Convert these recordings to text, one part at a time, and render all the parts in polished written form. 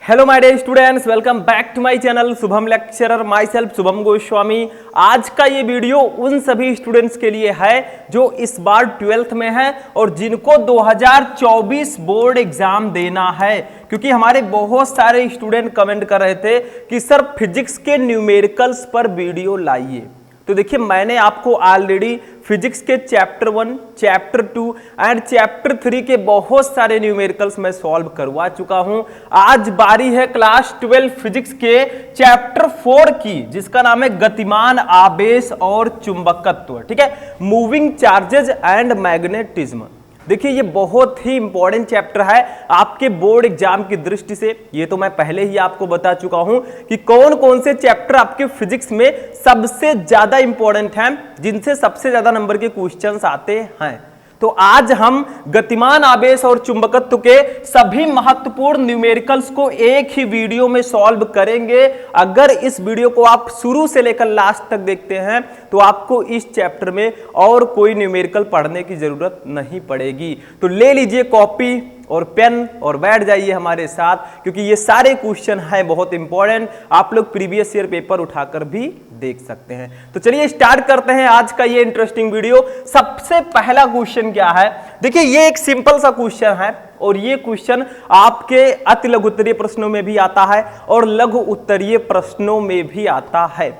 Hello my dear students, welcome back to my channel Shubham lecturer, myself Shubham Goswami. आज का ये video उन सभी स्टूडेंट्स के लिए है जो इस बार 12th में है और जिनको 2024 बोर्ड एग्जाम देना है, क्योंकि हमारे बहुत सारे स्टूडेंट कमेंट कर रहे थे कि सर फिजिक्स के न्यूमेरिकल्स पर वीडियो लाइए। तो देखिए, मैंने आपको ऑलरेडी फिजिक्स के चैप्टर 1, चैप्टर 2 एंड चैप्टर 3 के बहुत सारे न्यूमेरिकल्स मैं सॉल्व करवा चुका हूं। आज बारी है क्लास 12 फिजिक्स के चैप्टर 4 की, जिसका नाम है गतिमान आवेश और चुंबकत्व। ठीक है, मूविंग चार्जेज एंड मैग्नेटिज्म। देखिए, ये बहुत ही इंपॉर्टेंट चैप्टर है आपके बोर्ड एग्जाम की दृष्टि से। ये तो मैं पहले ही आपको बता चुका हूं कि कौन कौन से चैप्टर आपके फिजिक्स में सबसे ज्यादा इंपॉर्टेंट हैं, जिनसे सबसे ज्यादा नंबर के क्वेश्चंस आते हैं। तो आज हम गतिमान आवेश और चुंबकत्व के सभी महत्वपूर्ण न्यूमेरिकल्स को एक ही वीडियो में सॉल्व करेंगे। अगर इस वीडियो को आप शुरू से लेकर लास्ट तक देखते हैं तो आपको इस चैप्टर में और कोई न्यूमेरिकल पढ़ने की जरूरत नहीं पड़ेगी। तो ले लीजिए कॉपी और पेन और बैठ जाइए हमारे साथ, क्योंकि ये सारे क्वेश्चन हैं बहुत इंपॉर्टेंट। आप लोग प्रीवियस ईयर पेपर उठाकर भी देख सकते हैं। तो चलिए स्टार्ट करते हैं आज का ये इंटरेस्टिंग वीडियो। सबसे पहला क्वेश्चन क्या है? देखिए, ये एक सिंपल सा क्वेश्चन है और ये क्वेश्चन आपके अति लघु उत्तरीय प्रश्नों में भी आता है और लघु उत्तरीय प्रश्नों में भी आता है।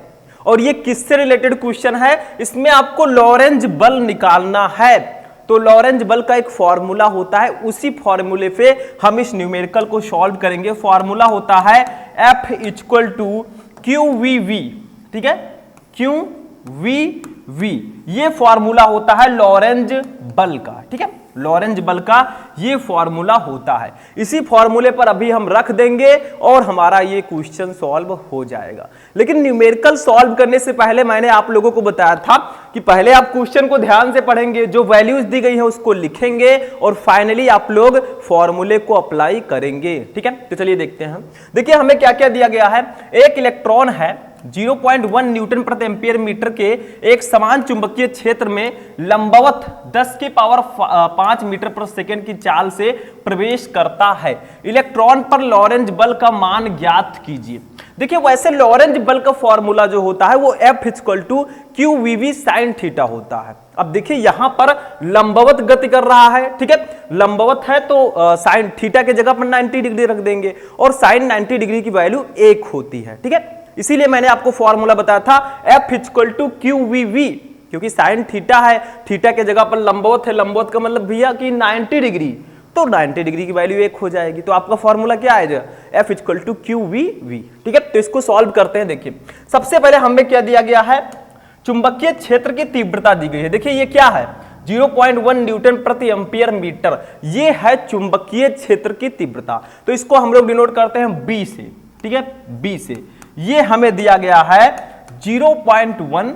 और ये किससे रिलेटेड क्वेश्चन है? इसमें आपको लॉरेंज बल निकालना है। तो लॉरेंज बल का एक फॉर्मूला होता है, उसी फॉर्मूले पे हम इस न्यूमेरिकल को सॉल्व करेंगे। फॉर्मूला होता है F इक्वल टू QVV। ठीक है, QVV ये फॉर्मूला होता है लॉरेंज बल का। ठीक है, लॉरेंज बल का ये फॉर्मूला होता है। इसी फॉर्मूले पर अभी हम रख देंगे और हमारा ये क्वेश्चन सॉल्व हो जाएगा। लेकिन न्यूमेरिकल सॉल्व करने से पहले मैंने आप लोगों को बताया था कि पहले आप क्वेश्चन को ध्यान से पढ़ेंगे, जो वैल्यूज दी गई है उसको लिखेंगे और फाइनली आप लोग फॉर्मूले को अप्लाई करेंगे। ठीक है, तो चलिए देखते हैं। देखिए, हमें क्या क्या दिया गया है। एक इलेक्ट्रॉन है 0.1 न्यूटन प्रति एम्पीयर मीटर के एक समान चुंबकीय क्षेत्र में लंबवत 10 की पावर 5 मीटर प्रति सेकंड की चाल से प्रवेश करता है। इलेक्ट्रॉन पर लॉरेंज बल का मान ज्ञात कीजिए। देखिए, वैसे लॉरेंज बल का फॉर्मूला जो होता है वो F equal to QVV sin theta होता है। अब देखिए, यहां पर लंबवत गति कर रहा है। ठीक है, लंबवत है तो साइन थीटा के जगह पर 90 डिग्री रख देंगे और साइन 90 डिग्री की वैल्यू 1 होती है। ठीक है, इसीलिए मैंने आपको फॉर्मूला बताया था F इक्वल टू QVV, क्योंकि साइन थीटा है, थीटा के जगह पर लंबवत है, लंबवत का मतलब भैया कि 90 डिग्री, तो 90 डिग्री की वैल्यू 1 हो जाएगी। तो आपका फॉर्मूला क्या आएगा? F equal to QVV। ठीक है, तो इसको सॉल्व करते हैं। देखिए, सबसे पहले हमें क्या दिया गया है? चुंबकीय क्षेत्र की तीव्रता दी गई है। देखिए, ये क्या है? 0.1 न्यूटन प्रति एम्पीयर मीटर। ये है चुंबकीय क्षेत्र की तीव्रता। तो इसको हम लोग डिनोट करते हैं B से। ठीक है, B से ये हमें दिया गया है 0.1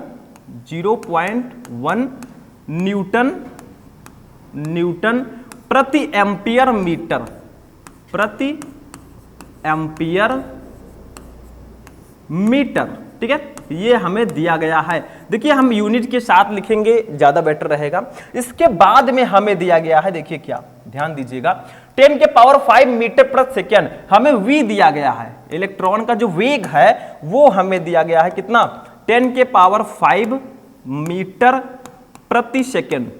न्यूटन प्रति एम्पीयर मीटर। ठीक है, ये हमें दिया गया है। देखिए, हम यूनिट के साथ लिखेंगे, ज्यादा बेटर रहेगा। इसके बाद में हमें दिया गया है, देखिए क्या, ध्यान दीजिएगा, 10 के पावर 5 मीटर प्रति सेकेंड हमें V दिया गया है। इलेक्ट्रॉन का जो वेग है वो हमें दिया गया है कितना? 10 के पावर 5 मीटर प्रति सेकेंड।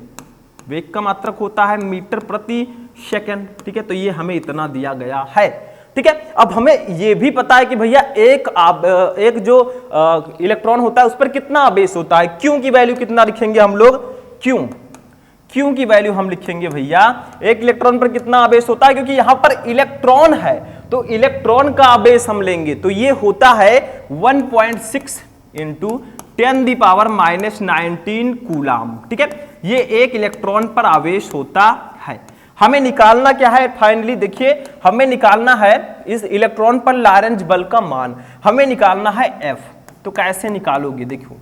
वेग का मात्रक होता है मीटर प्रति सेकेंड। ठीक है, तो ये हमें इतना दिया गया है। ठीक है, अब हमें यह भी पता है कि भैया एक जो इलेक्ट्रॉन होता है उस पर कितना आवेश होता है। क्यों की वैल्यू कितना लिखेंगे हम लोग? क्यों की वैल्यू हम लिखेंगे भैया, एक इलेक्ट्रॉन पर कितना आवेश होता है, क्योंकि यहां पर इलेक्ट्रॉन है तो इलेक्ट्रॉन का आवेश हम लेंगे, तो ये होता है 1.6 इंटू 10 दी पावर -19 कूलाम। ठीक है, ये एक इलेक्ट्रॉन पर आवेश होता है। हमें निकालना क्या है? फाइनली देखिए, हमें निकालना है इस इलेक्ट्रॉन पर लॉरेंज बल का मान, हमें निकालना है F। तो कैसे निकालोगे? देखो,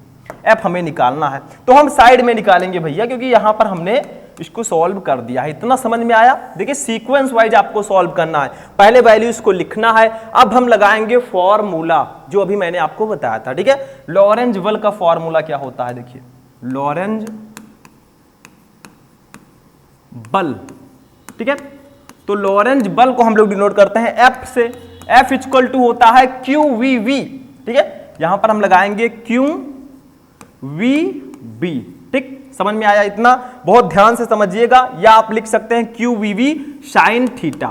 F हमें निकालना है तो हम साइड में निकालेंगे भैया, क्योंकि यहां पर हमने इसको सॉल्व कर दिया है। इतना समझ में आया? देखिए, सीक्वेंस वाइज आपको सॉल्व करना है, पहले वैल्यूज को लिखना है। अब हम लगाएंगे फॉर्मूला जो अभी मैंने आपको बताया था। ठीक है, लॉरेंज बल का फॉर्मूला क्या होता है? देखिए, लॉरेंज बल। ठीक है, तो लॉरेंज बल को हम लोग डिनोट करते हैं F से। F इक्वल टू होता है QVV, ठीक है, यहां पर हम लगाएंगे QVB, ठीक, समझ में आया इतना? बहुत ध्यान से समझिएगा, या आप लिख सकते हैं QVV sine theta,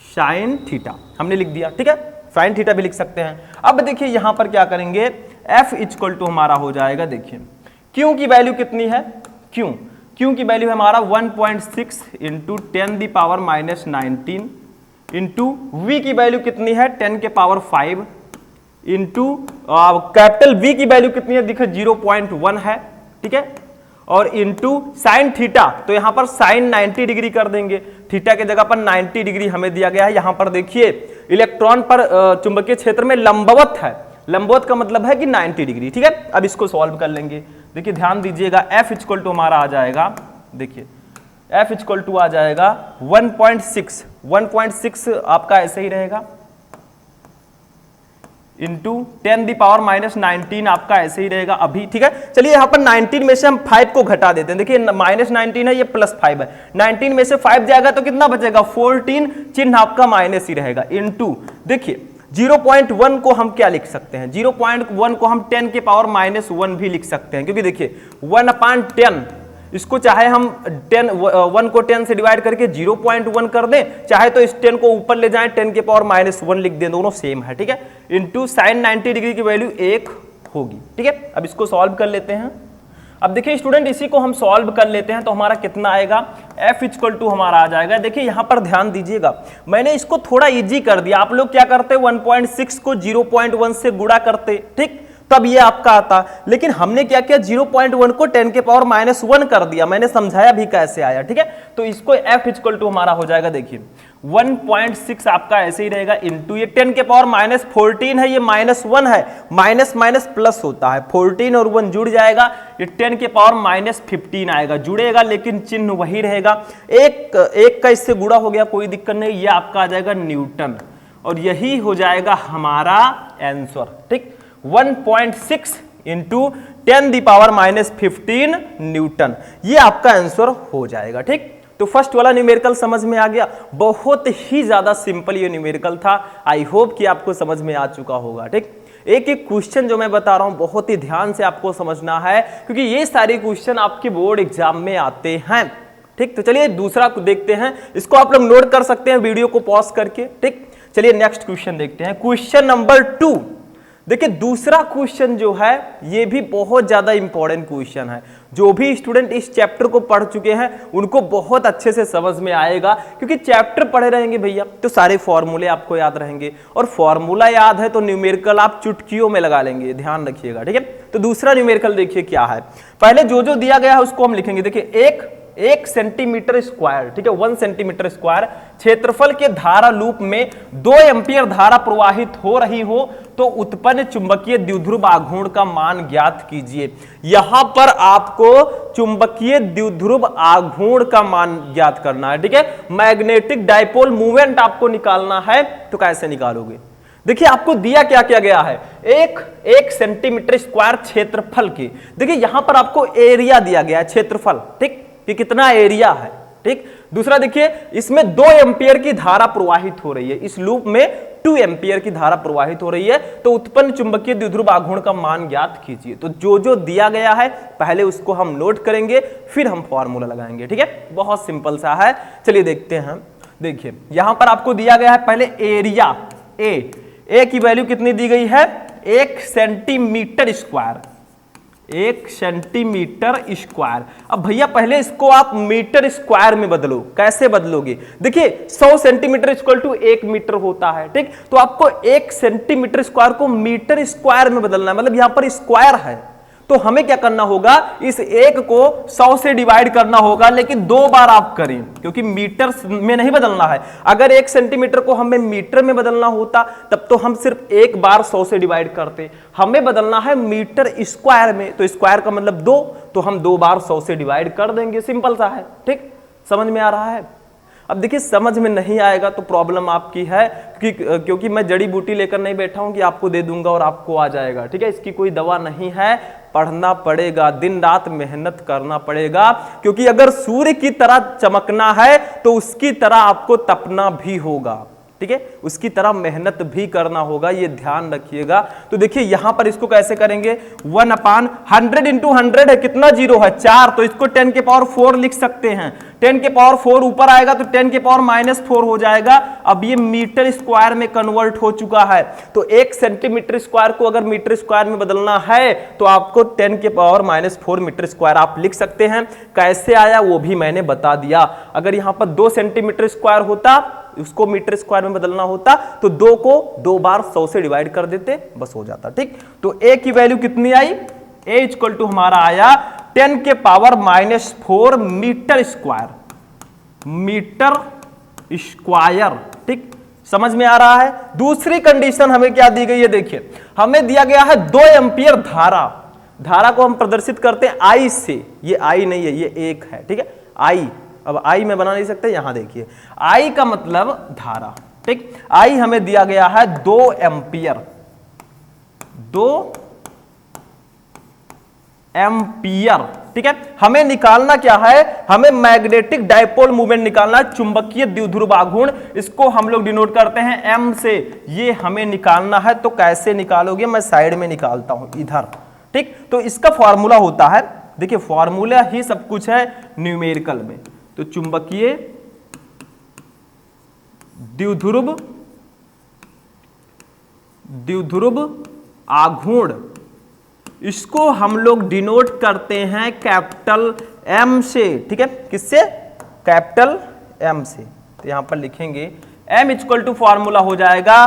sine theta हमने लिख दिया, ठीक है, साइन थीटा भी लिख सकते हैं। अब देखिए यहां पर क्या करेंगे, F इक्वल टू हमारा हो जाएगा, देखिए Q की वैल्यू कितनी है, Q की वैल्यू है हमारा 1.6 इंटू 10⁻⁻19 इंटू V की वैल्यू कितनी है 10⁵ इंटू कैपिटल V की वैल्यू कितनी है, देखिए 0.1 है, ठीक है, और इंटू साइन थीटा, तो यहां पर साइन 90 डिग्री कर देंगे, थीटा के जगह पर 90 डिग्री हमें दिया गया है। यहां पर देखिए इलेक्ट्रॉन पर चुंबकीय क्षेत्र में लंबवत है, लंबवत का मतलब है कि 90 डिग्री, ठीक है। अब इसको सॉल्व कर लेंगे, देखिए ध्यान दीजिएगा, F इक्वल टू हमारा आ जाएगा, देखिए F इक्वल टू आ जाएगा 1.6 आपका ऐसे ही रहेगा इंटू 10⁻⁻19 आपका ऐसे ही रहेगा अभी, ठीक है। चलिए यहां पर 19 में से हम 5 को घटा देते हैं, देखिए -19 है, ये +5 है, 19 में से 5 जाएगा तो कितना बचेगा 14, चिन्ह आपका माइनस ही रहेगा, इंटू देखिए 0.1 को हम क्या लिख सकते हैं, 0.1 को हम 10⁻⁻1 भी लिख सकते हैं, क्योंकि देखिए 1/10, इसको चाहे हम 1 को 10 से डिवाइड करके 0.1 कर दें, चाहे तो इस 10 को ऊपर ले जाएं 10⁻⁻1 लिख दें, दोनों सेम है, ठीक है। इंटू साइन 90 डिग्री की वैल्यू 1 होगी, ठीक है। अब इसको सॉल्व कर लेते हैं। अब देखिए स्टूडेंट, इसी को हम सॉल्व कर लेते हैं तो हमारा कितना आएगा, F इक्वल टू हमारा आ जाएगा, देखिए यहां पर ध्यान दीजिएगा, मैंने इसको थोड़ा इजी कर दिया, आप लोग क्या करते 1.6 को 0.1 से गुणा करते, ठीक, तब ये आपका आता, लेकिन हमने क्या किया 0.1 को 10⁻⁻1 कर दिया, मैंने समझाया भी कैसे आया, ठीक है। तो इसको F इक्वल टू हमारा हो जाएगा, देखिए 1.6 आपका ऐसे ही रहेगा इंटू ये 10⁻⁻14 है, ये -1 है, माइनस माइनस प्लस होता है, 14 और 1 जुड़ जाएगा, ये 10⁻⁻15 आएगा, जुड़ेगा लेकिन चिन्ह वही रहेगा, एक का इससे गुणा हो गया, कोई दिक्कत नहीं, ये आपका आ जाएगा न्यूटन, और यही हो जाएगा हमारा आंसर, ठीक, 1.6 इंटू 10⁻⁻15 न्यूटन, ये आपका आंसर हो जाएगा, ठीक। तो फर्स्ट वाला न्यूमेरिकल समझ में आ गया, बहुत ही ज्यादा सिंपल ये न्यूमेरिकल था, आई होप कि आपको समझ में आ चुका होगा, ठीक। एक एक क्वेश्चन जो मैं बता रहा हूं बहुत ही ध्यान से आपको समझना है, क्योंकि ये सारे क्वेश्चन आपके बोर्ड एग्जाम में आते हैं, ठीक। तो चलिए दूसरा देखते हैं, इसको आप लोग नोट कर सकते हैं वीडियो को पॉज करके, ठीक। चलिए नेक्स्ट क्वेश्चन देखते हैं, क्वेश्चन नंबर 2। देखिए दूसरा क्वेश्चन जो है ये भी बहुत ज्यादा इंपॉर्टेंट क्वेश्चन है, जो भी स्टूडेंट इस चैप्टर को पढ़ चुके हैं उनको बहुत अच्छे से समझ में आएगा, क्योंकि चैप्टर पढ़े रहेंगे भैया तो सारे फॉर्मूले आपको याद रहेंगे, और फॉर्मूला याद है तो न्यूमेरिकल आप चुटकियों में लगा लेंगे, ध्यान रखिएगा, ठीक है। तो दूसरा न्यूमेरिकल देखिए क्या है, पहले जो दिया गया है उसको हम लिखेंगे, देखिए 1 सेंटीमीटर स्क्वायर, ठीक है, 1 सेंटीमीटर स्क्वायर क्षेत्रफल के धारा लूप में 2 एम्पियर धारा प्रवाहित हो रही हो तो उत्पन्न चुंबकीय द्विध्रुव आघूर्ण का मान ज्ञात कीजिए। यहां पर आपको चुंबकीय द्विध्रुव आघूर्ण का मान ज्ञात करना है, ठीक है, मैग्नेटिक डाइपोल मूवमेंट आपको निकालना है, तो कैसे निकालोगे, देखिए आपको दिया क्या गया है, एक सेंटीमीटर स्क्वायर क्षेत्रफल की, देखिए यहां पर आपको एरिया दिया गया है, क्षेत्रफल, ठीक, कि कितना एरिया है, ठीक। दूसरा देखिए इसमें 2 एम्पियर की धारा प्रवाहित हो रही है, इस लूप में 2 एम्पियर की धारा प्रवाहित हो रही है, तो उत्पन्न चुंबकीय द्विध्रुव आघूर्ण का मान ज्ञात कीजिए। तो जो दिया गया है पहले उसको हम नोट करेंगे, फिर हम फॉर्मूला लगाएंगे, ठीक है, बहुत सिंपल सा है। चलिए देखते हैं, देखिए यहां पर आपको दिया गया है पहले एरिया, ए की वैल्यू कितनी दी गई है 1 सेंटीमीटर स्क्वायर, 1 सेंटीमीटर स्क्वायर। अब भैया पहले इसको आप मीटर स्क्वायर में बदलो, कैसे बदलोगे, देखिए 100 सेंटीमीटर इक्वल टू 1 मीटर होता है, ठीक, तो आपको 1 सेंटीमीटर स्क्वायर को मीटर स्क्वायर में बदलना है, मतलब यहां पर स्क्वायर है, तो हमें क्या करना होगा, इस 1 को 100 से डिवाइड करना होगा, लेकिन 2 बार आप करें, क्योंकि मीटर में नहीं बदलना है। अगर 1 सेंटीमीटर को हमें मीटर में बदलना होता तब तो हम सिर्फ एक बार 100 से डिवाइड करते, हमें बदलना है मीटर स्क्वायर में, तो स्क्वायर का मतलब 2, तो हम 2 बार 100 से डिवाइड कर देंगे, सिंपल सा है, ठीक, समझ में आ रहा है। अब देखिए समझ में नहीं आएगा तो प्रॉब्लम आपकी है, क्योंकि मैं जड़ी बूटी लेकर नहीं बैठा हूं कि आपको दे दूंगा और आपको आ जाएगा, ठीक है, इसकी कोई दवा नहीं है, पढ़ना पड़ेगा, दिन रात मेहनत करना पड़ेगा, क्योंकि अगर सूर्य की तरह चमकना है तो उसकी तरह आपको तपना भी होगा, ठीक है, उसकी तरह मेहनत भी करना होगा, ये ध्यान रखिएगा। तो देखिए यहां पर इसको कैसे करेंगे, 1/100 इंटू 100 है, कितना जीरो है 4, तो इसको 10 के पावर 4 लिख सकते हैं। 10 के पावर 4 ऊपर आएगा तो 10 के पावर -4 हो जाएगा। अब ये मीटर स्क्वायर में कन्वर्ट हो चुका है, तो 1 सेंटीमीटर स्क्वायर को अगर मीटर स्क्वायर में बदलना है तो आपको 10 के पावर -4 मीटर स्क्वायर आप लिख सकते हैं। कैसे आया वो भी मैंने बता दिया। अगर यहां पर 2 सेंटीमीटर स्क्वायर होता, उसको मीटर स्क्वायर में बदलना होता तो 2 को 2 बार 100 से डिवाइड कर देते, बस हो जाता। ठीक, तो a की वैल्यू कितनी आई, a इक्वल टू हमारा आया 10 के power -4 metre square, metre square. ठीक, समझ में आ रहा है। दूसरी कंडीशन हमें क्या दी गई है, देखिए हमें दिया गया है 2 एम्पियर धारा। धारा को हम प्रदर्शित करते हैं I से, ये I नहीं है, ये 1 है। ठीक है, I, अब I में बना नहीं सकते, यहां देखिए I का मतलब धारा। ठीक, I हमें दिया गया है 2 एम्पियर, 2 एम्पियर। ठीक है, हमें निकालना क्या है, हमें मैग्नेटिक डाइपोल मूवमेंट निकालना है, चुंबकीय द्विध्रुव आघूर्ण, इसको हम लोग डिनोट करते हैं M से। ये हमें निकालना है, तो कैसे निकालोगे, मैं साइड में निकालता हूं इधर। ठीक, तो इसका फॉर्मूला होता है, देखिए फॉर्मूला ही सब कुछ है न्यूमेरिकल में। तो चुंबकीय द्विध्रुव आघूर्ण, इसको हम लोग डिनोट करते हैं कैपिटल M से। ठीक है, किससे, कैपिटल M से। तो यहां पर लिखेंगे M इक्वल टू फॉर्मूला हो जाएगा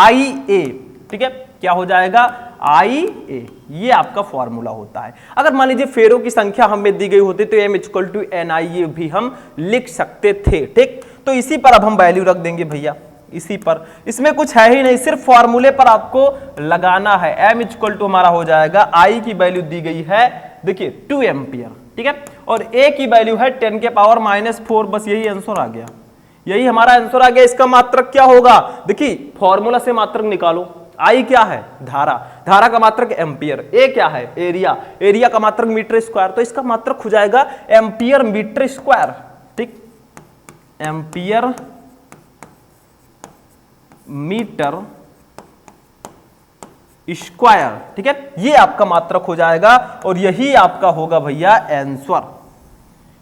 IA। ठीक है, क्या हो जाएगा, IA, ये आपका फॉर्मूला होता है। अगर मान लीजिए फेरों की संख्या हमें दी गई होती तो M इक्वल टू NIA भी हम लिख सकते थे। ठीक, तो इसी पर अब हम वैल्यू रख देंगे भैया, इसी पर, इसमें कुछ है ही नहीं, सिर्फ फॉर्मूले पर आपको लगाना है। M इक्वल टू हमारा हो जाएगा, I की वैल्यू दी गई है देखिए 2 एम्पियर। ठीक है, और A की वैल्यू है 10 के पावर -4, बस यही आंसर आ गया, यही हमारा आंसर आ गया। इसका मात्रक क्या होगा, देखिए फॉर्मूला से मात्रक निकालो। I क्या है, धारा, धारा का मात्रक एम्पियर, A क्या है, एरिया, एरिया का मात्रक मीटर स्क्वायर, तो इसका मात्रक हो जाएगा एम्पियर मीटर स्क्वायर। ठीक, एम्पियर मीटर स्क्वायर। ठीक है, ये आपका मात्रक हो जाएगा और यही आपका होगा भैया आंसर,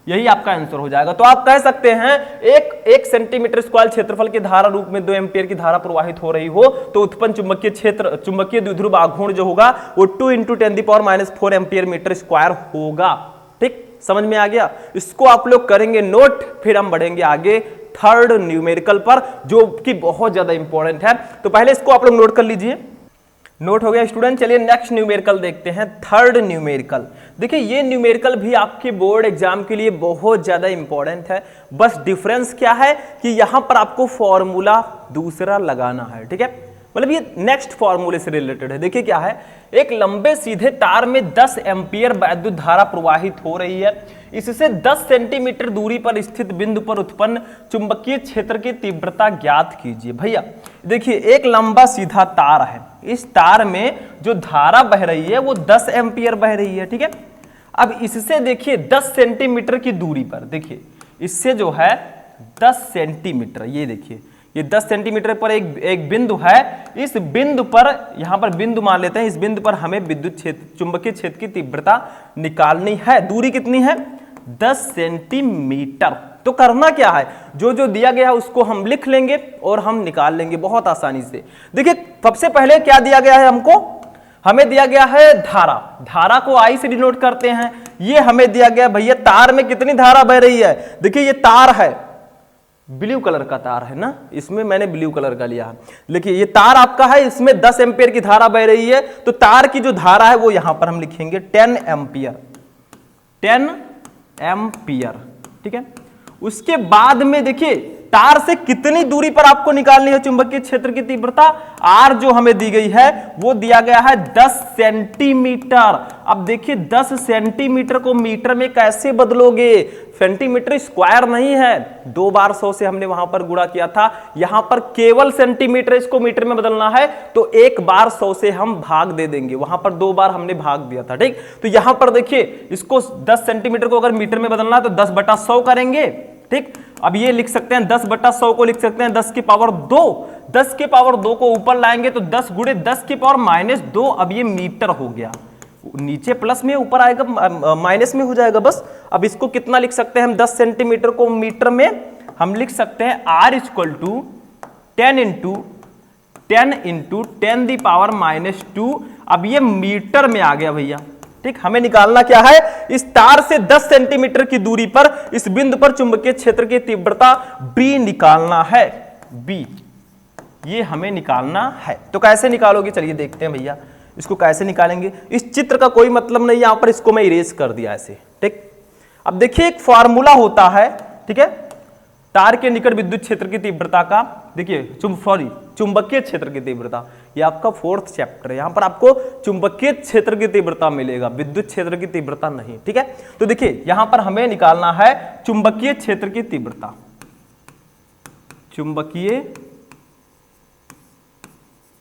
यही आपका आंसर हो जाएगा। तो आप कह सकते हैं एक सेंटीमीटर स्क्वायर क्षेत्रफल के धारा रूप में 2 एम्पियर की धारा प्रवाहित हो रही हो तो उत्पन्न चुंबकीय क्षेत्र, चुंबकीय द्विध्रुव आघूर्ण जो होगा वो 2 × 10⁻⁴ एम्पियर मीटर स्क्वायर होगा। ठीक, समझ में आ गया। इसको आप लोग करेंगे नोट, फिर हम बढ़ेंगे आगे थर्ड न्यूमेरिकल पर, जो कि बहुत ज्यादा इंपॉर्टेंट है। तो पहले इसको आप लोग नोट कर लीजिए, नोट हो गया स्टूडेंट। चलिए नेक्स्ट न्यूमेरिकल देखते हैं, थर्ड न्यूमेरिकल। देखिए ये न्यूमेरिकल भी आपके बोर्ड एग्जाम के लिए बहुत ज्यादा इंपॉर्टेंट है, बस डिफरेंस क्या है कि यहां पर आपको फॉर्मूला दूसरा लगाना है। ठीक है, मतलब ये नेक्स्ट फॉर्मूले से रिलेटेड है। देखिए क्या है, एक लंबे सीधे तार में 10 एम्पियर वैद्युत धारा प्रवाहित हो रही है। इससे 10 सेंटीमीटर दूरी पर स्थित बिंदु पर उत्पन्न चुंबकीय क्षेत्र की तीव्रता ज्ञात कीजिए। भैया देखिए एक लंबा सीधा तार है, इस तार में जो धारा बह रही है वो 10 एम्पियर बह रही है। ठीक है, अब इससे देखिए 10 सेंटीमीटर की दूरी पर, देखिए इससे जो है 10 सेंटीमीटर, ये देखिए ये 10 सेंटीमीटर पर एक बिंदु है। इस बिंदु पर, यहां पर बिंदु मान लेते हैं, इस बिंदु पर हमें विद्युत क्षेत्र, चुंबकीय क्षेत्र की तीव्रता निकालनी है। दूरी कितनी है, 10 सेंटीमीटर। तो करना क्या है, जो जो दिया गया है उसको हम लिख लेंगे और हम निकाल लेंगे बहुत आसानी से। देखिए सबसे पहले क्या दिया गया है हमको, हमें दिया गया है धारा, धारा को I से डिनोट करते हैं। ये हमें दिया गया भैया तार में कितनी धारा बह रही है। देखिए ये तार है, ब्लू कलर का तार है ना, इसमें मैंने ब्लू कलर का लिया है। देखिए ये तार आपका है, इसमें 10 एम्पियर की धारा बह रही है, तो तार की जो धारा है वो यहां पर हम लिखेंगे 10 एम्पियर, 10 एम्पियर। ठीक है, उसके बाद में देखिए तार से कितनी दूरी पर आपको निकालनी है चुंबकीय क्षेत्र की तीव्रता, R जो हमें दी गई है वो दिया गया है 10 सेंटीमीटर। अब देखिए 10 सेंटीमीटर को मीटर में कैसे बदलोगे, सेंटीमीटर स्क्वायर नहीं है, 2 बार 100 से हमने वहां पर गुणा किया था, यहां पर केवल सेंटीमीटर, इसको मीटर में बदलना है तो 1 बार 100 से हम भाग दे देंगे, वहां पर 2 बार हमने भाग दिया था। ठीक, तो यहां पर देखिए इसको 10 सेंटीमीटर को अगर मीटर में बदलना है तो 10/100 करेंगे। ठीक। अब ये लिख सकते हैं 10/100 को लिख सकते हैं 10 की पावर 2। 10 की पावर 2 को ऊपर लाएंगे तो 10 गुणे 10 की पावर -2। अब ये मीटर हो गया, नीचे प्लस में ऊपर आएगा माइनस में हो जाएगा बस। अब इसको कितना लिख सकते हैं हम, 10 सेंटीमीटर को मीटर में हम लिख सकते हैं R = 10 × 10 × 10⁻²। अब ये मीटर में आ गया भैया, ठीक। हमें निकालना क्या है, इस तार से 10 सेंटीमीटर की दूरी पर इस बिंदु पर चुंबकीय क्षेत्र की तीव्रता B निकालना है। B ये हमें निकालना है। तो कैसे निकालोगे, चलिए देखते हैं भैया इसको कैसे निकालेंगे। इस चित्र का कोई मतलब नहीं, यहां पर इसको मैं इरेज कर दिया ऐसे, ठीक। अब देखिए एक फॉर्मूला होता है, ठीक है, तार के निकट विद्युत क्षेत्र की तीव्रता का। देखिए चुंबकीय क्षेत्र की तीव्रता, ये आपका 4th चैप्टर है। यहां पर आपको चुंबकीय क्षेत्र की तीव्रता मिलेगा, विद्युत क्षेत्र की तीव्रता नहीं, ठीक है। तो देखिए यहां पर हमें निकालना है चुंबकीय क्षेत्र की तीव्रता, चुंबकीय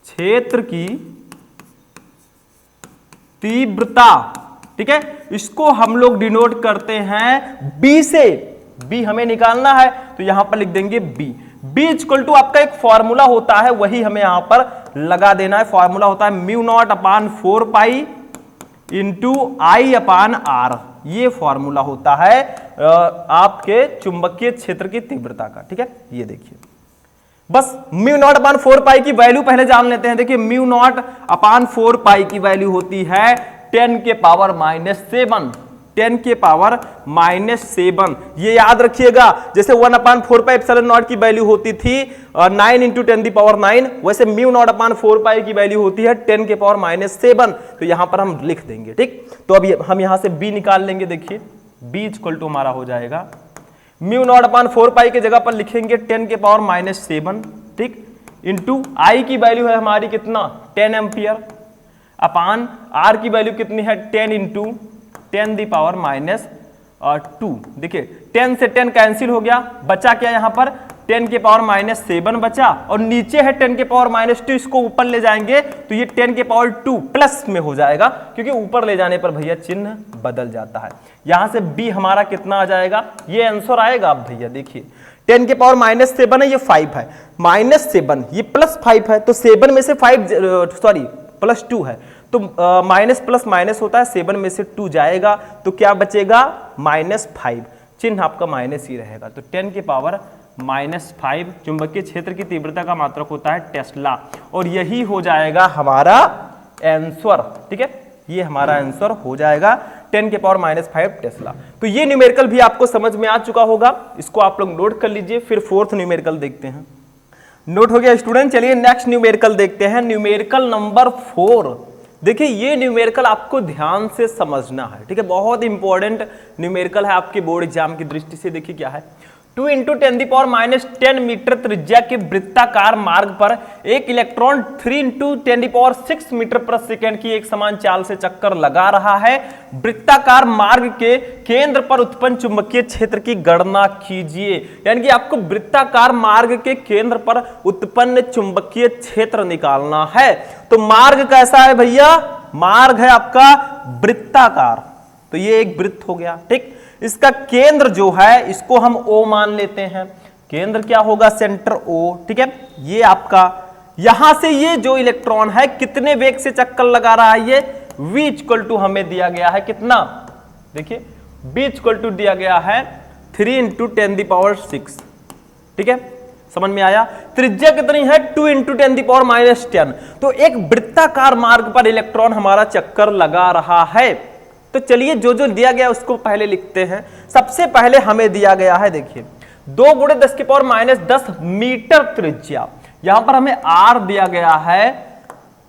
क्षेत्र की तीव्रता, ठीक है। इसको हम लोग डिनोट करते हैं B से। B हमें निकालना है तो यहां पर लिख देंगे B। B = आपका एक फॉर्मूला होता है, वही हमें यहां पर लगा देना है। फॉर्मूला होता है μ0/4 पाई × I/R। ये फॉर्मूला होता है आपके चुंबकीय क्षेत्र की तीव्रता का, ठीक है। ये देखिए बस μ0/4 पाई की वैल्यू पहले जान लेते हैं। देखिए μ0/4 पाई की वैल्यू होती है 10⁻⁷ 10⁻⁷। ये याद रखिएगा, जैसे 1/4 पाई ε0 की वैल्यू होती थी 9 × 10⁹, वैसे μ0/4 पाई की वैल्यू होती है 10⁻⁷। तो यहां पर हम लिख देंगे, ठीक। तो अब हम यहां से B निकाल लेंगे। देखिए B = हमारा हो जाएगा μ0/4 पाई के जगह पर लिखेंगे 10⁻⁷, ठीक, इंटू I की वैल्यू है हमारी कितना 10 एम्पियर, अपान R की वैल्यू कितनी है 10 × 10⁻²। देखिए 10 से 10 कैंसिल हो गया, बचा क्या यहां पर 10⁻⁷ बचा, और नीचे है 10⁻²। इसको ऊपर ले जाएंगे तो ये 10⁻² प्लस में हो जाएगा, क्योंकि ऊपर ले जाने पर भैया चिन्ह बदल जाता है। यहां से B हमारा कितना आ जाएगा, ये आंसर आएगा। अब भैया देखिए 10⁻⁷ है, ये 5 है, -7 ये +5 है, तो 7 में से 5 +2 है, तो माइनस प्लस माइनस होता है, 7 में से 2 जाएगा तो क्या बचेगा -5, चिन्ह आपका माइनस ही रहेगा। तो 10⁻⁻5 चुंबकीय क्षेत्र की तीव्रता का मात्रक होता है टेस्ला, और यही हो जाएगा हमारा आंसर, ठीक है। ये हमारा आंसर हो जाएगा 10⁻⁵ टेस्ला। तो ये न्यूमेरिकल भी आपको समझ में आ चुका होगा, इसको आप लोग नोट कर लीजिए। फिर 4th न्यूमेरिकल देखते हैं। नोट हो गया स्टूडेंट, चलिए नेक्स्ट न्यूमेरिकल देखते हैं। Numerical number 4। देखिए ये न्यूमेरिकल आपको ध्यान से समझना है, ठीक है, बहुत इंपॉर्टेंट न्यूमेरिकल है आपके बोर्ड एग्जाम की दृष्टि से। देखिए क्या है, 2 × 10⁻10 मीटर त्रिज्या के वृत्ताकार मार्ग पर एक इलेक्ट्रॉन 3 × 10⁶ मीटर प्रति सेकंड की एक समान चाल से चक्कर लगा रहा है। वृत्ताकार मार्ग के केंद्र पर उत्पन्न चुंबकीय क्षेत्र की गणना कीजिए। यानी कि आपको वृत्ताकार मार्ग के केंद्र पर उत्पन्न चुंबकीय क्षेत्र निकालना है। तो मार्ग कैसा है भैया, मार्ग है आपका वृत्ताकार, तो ये एक वृत्त हो गया, ठीक। इसका केंद्र जो है इसको हम O मान लेते हैं। केंद्र क्या होगा, सेंटर O, ठीक है। ये आपका यहां से ये जो इलेक्ट्रॉन है कितने वेग से चक्कर लगा रहा है, ये V = हमें दिया गया है कितना, देखिए V = दिया गया है 3 × 10⁶, ठीक है, समझ में आया। त्रिज्या कितनी है 2 × 10⁻⁻10। तो एक वृत्ताकार मार्ग पर इलेक्ट्रॉन हमारा चक्कर लगा रहा है। तो चलिए जो जो दिया गया उसको पहले लिखते हैं। सबसे पहले हमें दिया गया है, देखिए 2 × 10⁻10 मीटर त्रिज्या, यहां पर हमें R दिया गया है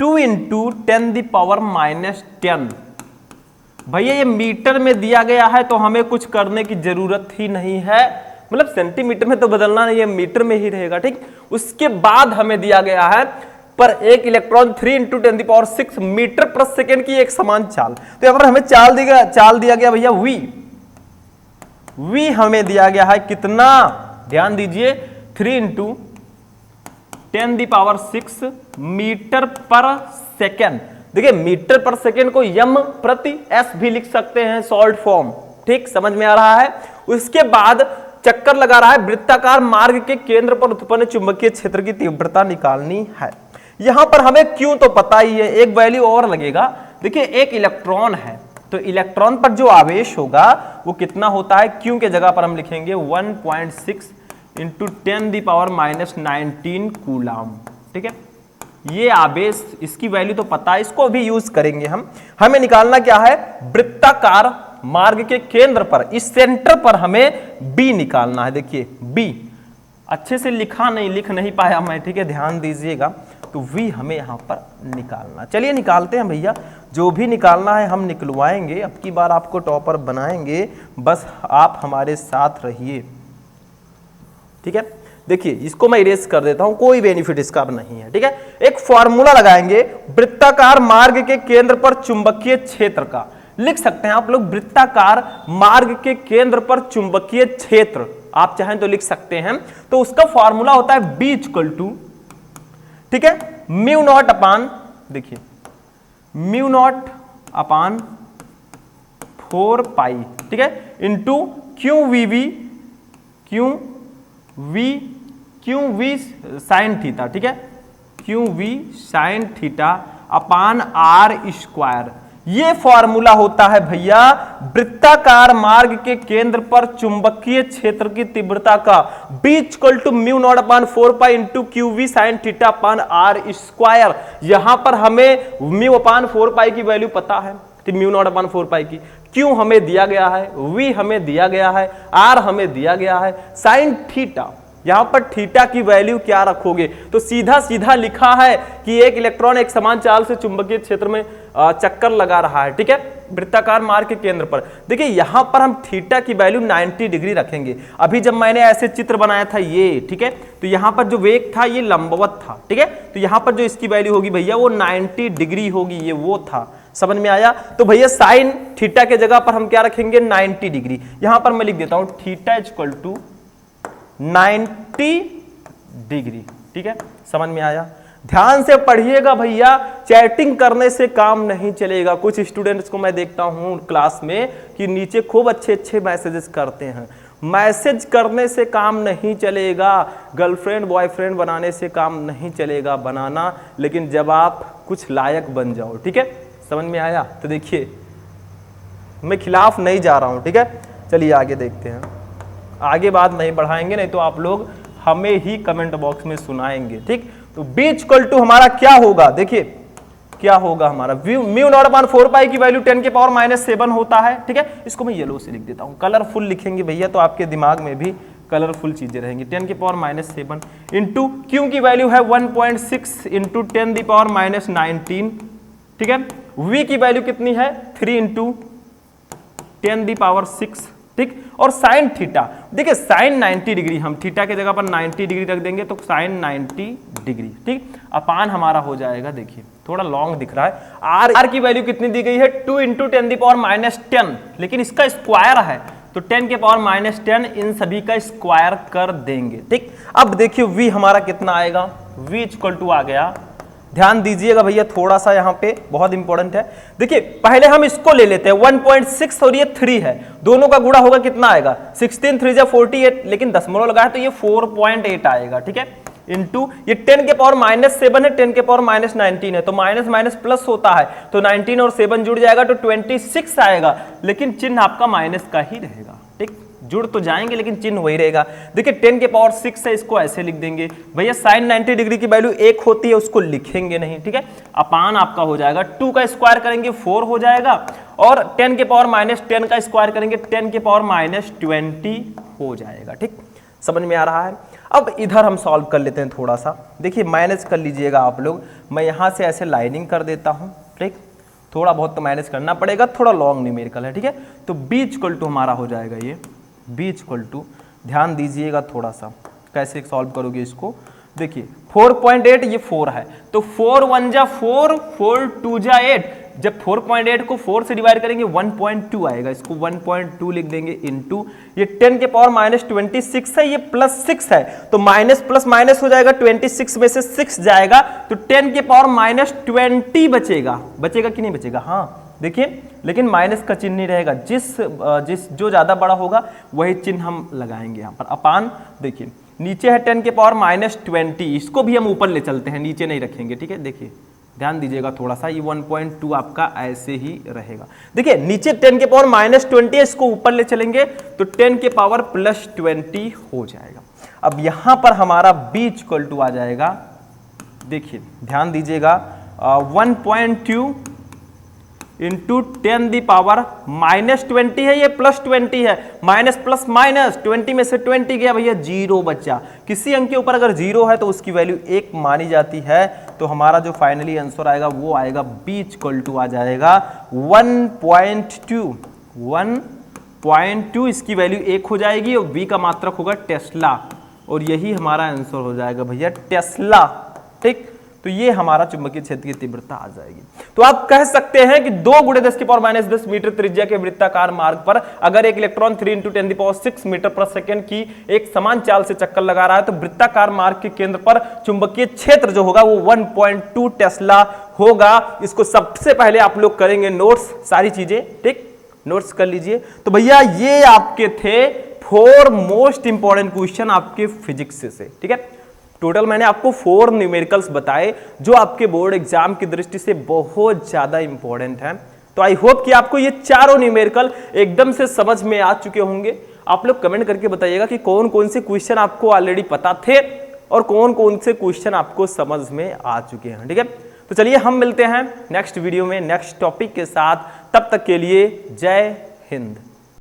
2 × 10⁻10। भैया ये मीटर में दिया गया है तो हमें कुछ करने की जरूरत ही नहीं है, मतलब सेंटीमीटर में तो बदलना नहीं है, मीटर में ही रहेगा, ठीक। उसके बाद हमें दिया गया है पर एक इलेक्ट्रॉन 3 × 10⁶ मीटर प्रति सेकंड की एक समान चाल। तो यहां पर हमें चाल दिया गया भैया V हमें दिया गया है कितना, ध्यान दीजिए 3 × 10⁶ मीटर पर सेकंड। देखिए मीटर पर सेकंड को m प्रति s भी लिख सकते हैं शॉर्ट फॉर्म, ठीक, समझ में आ रहा है। उसके बाद चक्कर लगा रहा है, वृत्ताकार मार्ग के केंद्र पर उत्पन्न चुंबकीय क्षेत्र की तीव्रता निकालनी है। यहां पर हमें क्यों तो पता ही है, एक वैल्यू और लगेगा। देखिए एक इलेक्ट्रॉन है, तो इलेक्ट्रॉन पर जो आवेश होगा वो कितना होता है, क्यों के जगह पर हम लिखेंगे 1.6 इंटू 10⁻⁻19 कूलाम। ठीक है, ये आवेश, इसकी वैल्यू तो पता है, इसको भी यूज करेंगे हम। हमें निकालना क्या है, वृत्ताकार मार्ग के केंद्र पर, इस सेंटर पर हमें बी निकालना है। देखिए बी अच्छे से लिख नहीं पाया मैं, ठीक है, ध्यान दीजिएगा। तो वी हमें यहां पर निकालना, चलिए निकालते हैं भैया, जो भी निकालना है हम निकलवाएंगे। अब की बार आपको टॉपर बनाएंगे, बस आप हमारे साथ रहिए। ठीक है, देखिए इसको मैं इरेज कर देता हूं, कोई बेनिफिट इसका अब नहीं है। ठीक है, एक फॉर्मूला लगाएंगे वृत्ताकार मार्ग के केंद्र पर चुंबकीय क्षेत्र का। लिख सकते हैं आप लोग वृत्ताकार मार्ग के केंद्र पर चुंबकीय क्षेत्र, आप चाहें तो लिख सकते हैं। तो उसका फॉर्मूला होता है बी इक्वल टू, ठीक है, म्यू नॉट अपान, देखिए म्यू नॉट अपान 4 पाई, ठीक है, into Q V sine theta, ठीक है, Q V sine theta upon R square. ये फॉर्मूला होता है भैया वृत्ताकार मार्ग के केंद्र पर चुंबकीय क्षेत्र की तीव्रता का। B equal to mu naught upon 4 pi into Q V sine theta upon R square. यहां पर हमें म्यू अपान 4 पाई की वैल्यू पता है, म्यू नॉट अपान 4 पाई की, क्यू हमें दिया गया है, वी हमें दिया गया है, आर हमें दिया गया है, साइन थीटा, यहां पर थीटा की वैल्यू क्या रखोगे, तो सीधा सीधा लिखा है कि एक इलेक्ट्रॉन एक समान चाल से चुंबकीय क्षेत्र में चक्कर लगा रहा है। ठीक है, वृत्ताकार मार्ग के केंद्र पर। देखिए यहां पर हम थीटा की वैल्यू 90 डिग्री रखेंगे। अभी जब मैंने ऐसे चित्र बनाया था ये, ठीक है, तो यहां पर जो वेग था ये लंबवत था। ठीक है, तो यहां पर जो इसकी वैल्यू होगी भैया वो 90 डिग्री होगी, ये वो था, समझ में आया। तो भैया साइन थीटा के जगह पर हम क्या रखेंगे 90 डिग्री। यहां पर मैं लिख देता हूं थीटा इक्वल टू 90 डिग्री। ठीक है, समझ में आया। ध्यान से पढ़िएगा भैया, चैटिंग करने से काम नहीं चलेगा। कुछ स्टूडेंट्स को मैं देखता हूं क्लास में कि नीचे खूब अच्छे अच्छे मैसेजेस करते हैं। मैसेज करने से काम नहीं चलेगा, गर्लफ्रेंड बॉयफ्रेंड बनाने से काम नहीं चलेगा, बनाना लेकिन जब आप कुछ लायक बन जाओ। ठीक है, समझ में आया। तो देखिए मैं खिलाफ नहीं जा रहा हूं, ठीक है, चलिए आगे देखते हैं। आगे बात नहीं बढ़ाएंगे, नहीं तो आप लोग हमें ही कमेंट बॉक्स में सुनाएंगे। ठीक, तो बी इक्वल टू हमारा क्या होगा, देखिए क्या होगा हमारा म्यू नॉट अपान 4 पाई की वैल्यू 10⁻⁻7 होता है। ठीक है, इसको मैं येलो से लिख देता हूं, कलरफुल लिखेंगे भैया तो आपके दिमाग में भी कलरफुल चीजें रहेंगी। 10⁻⁻7 इंटू क्यू की वैल्यू है 1.6 इंटू 10⁻⁻19। ठीक है, वी की वैल्यू कितनी है 3 इंटू 10⁻6। ठीक, और साइन थीटा, देखिए साइन 90 डिग्री, हम थीटा के जगह पर 90 डिग्री रख देंगे तो साइन 90 डिग्री। ठीक, अपान हमारा हो जाएगा, देखिए थोड़ा लॉन्ग दिख रहा है। आर की वैल्यू कितनी दी गई है 2 इंटू 10⁻10, लेकिन इसका स्क्वायर है तो 10⁻10 इन सभी का स्क्वायर कर देंगे। ठीक, अब देखिए वी हमारा कितना आएगा, वी इक्वल टू आ गया, ध्यान दीजिएगा भैया थोड़ा सा यहाँ पे बहुत इंपॉर्टेंट है। देखिए पहले हम इसको ले लेते हैं 1.6 और ये 3 है, दोनों का गुणा होगा कितना आएगा 16 3 जा 48, लेकिन दशमलव लगा है तो ये 4.8 आएगा। ठीक है, इंटू ये 10⁻⁻7 है, 10⁻⁻19 है, तो माइनस माइनस प्लस होता है तो 19 और 7 जुड़ जाएगा तो 26 आएगा, लेकिन चिन्ह आपका माइनस का ही रहेगा। ठीक, जुड़ तो जाएंगे लेकिन चिन्ह वही रहेगा। देखिए 10⁻6 है, इसको ऐसे लिख देंगे भैया, साइन 90 डिग्री की वैल्यू 1 होती है, उसको लिखेंगे नहीं। ठीक है, अपान आपका हो जाएगा 2 का स्क्वायर करेंगे 4 हो जाएगा, और 10⁻10 का स्क्वायर करेंगे 10⁻20 हो जाएगा। ठीक, समझ में आ रहा है। अब इधर हम सॉल्व कर लेते हैं थोड़ा सा, देखिए मैनेज कर लीजिएगा आप लोग, मैं यहां से ऐसे लाइनिंग कर देता हूं। ठीक, थोड़ा बहुत तो मैनेज करना पड़ेगा, थोड़ा लॉन्ग न्यूमेरिकल है। ठीक है, तो बी इक्वल टू हमारा हो जाएगा ये बी इक्वल टू, ध्यान दीजिएगा थोड़ा सा कैसे सॉल्व करोगे इसको। देखिए 4.8 ये 4 है, तो 4 1 जा 4, 4 2 जा 8, जब 4.8 को 4 से डिवाइड करेंगे 1.2 आएगा, इसको 1.2 लिख देंगे इंटू ये 10⁻26 है, ये +6 है तो माइनस प्लस माइनस हो जाएगा, 26 में से 6 जाएगा तो 10⁻20 बचेगा। बचेगा कि नहीं बचेगा, हाँ देखिए, लेकिन माइनस का चिन्ह नहीं रहेगा, जो ज़्यादा बड़ा होगा वही चिन्ह हम लगाएंगे यहाँ पर। अपान देखिए नीचे है 10 के पावर -20, इसको भी हम ऊपर ले चलते हैं, नीचे नहीं रखेंगे, ठीक है। देखिए ध्यान दीजिएगा थोड़ा सा, ये 1.2 आपका ऐसे ही रहेगा। देखिए नीचे 10 के पावर -20 है, इसको ऊपर ले चलेंगे तो 10 के पावर +20 हो जाएगा। अब यहां पर हमारा b = आ जाएगा, देखिए ध्यान दीजिएगा 1.2 इंटू 10 दी पावर -20 है, ये +20 है, माइनस प्लस माइनस 20 में से 20 गया भैया, 0 बचा। किसी अंक के ऊपर अगर 0 है तो उसकी वैल्यू 1 मानी जाती है, तो हमारा जो फाइनली आंसर आएगा वो आएगा b = आ जाएगा 1.2, इसकी वैल्यू 1 हो जाएगी और b का मात्रक होगा टेस्ला, और यही हमारा आंसर हो जाएगा भैया टेस्ला, ठीक। तो ये हमारा चुंबकीय क्षेत्र की तीव्रता आ जाएगी। तो आप कह सकते हैं कि 2 × 10⁻10 मीटर त्रिज्या के वृत्ताकार मार्ग पर अगर एक इलेक्ट्रॉन 3 × 10⁶ मीटर प्रति सेकंड की एक समान चाल से चक्कर लगा रहा है, तो वृत्ताकार मार्ग के केंद्र पर चुंबकीय क्षेत्र जो होगा वो 1.2 टेस्ला होगा। इसको सबसे पहले आप लोग करेंगे नोट्स, सारी चीजें, ठीक, नोट्स कर लीजिए। तो भैया ये आपके थे 4 मोस्ट इंपॉर्टेंट क्वेश्चन आपके फिजिक्स से, ठीक है। टोटल मैंने आपको 4 न्यूमेरिकल्स बताए जो आपके बोर्ड एग्जाम की दृष्टि से बहुत ज्यादा इंपॉर्टेंट हैं। तो आई होप कि आपको ये चारों न्यूमेरिकल एकदम से समझ में आ चुके होंगे। आप लोग कमेंट करके बताइएगा कि कौन कौन से क्वेश्चन आपको ऑलरेडी पता थे और कौन कौन से क्वेश्चन आपको समझ में आ चुके हैं, ठीक है। तो चलिए हम मिलते हैं नेक्स्ट वीडियो में नेक्स्ट टॉपिक के साथ, तब तक के लिए जय हिंद।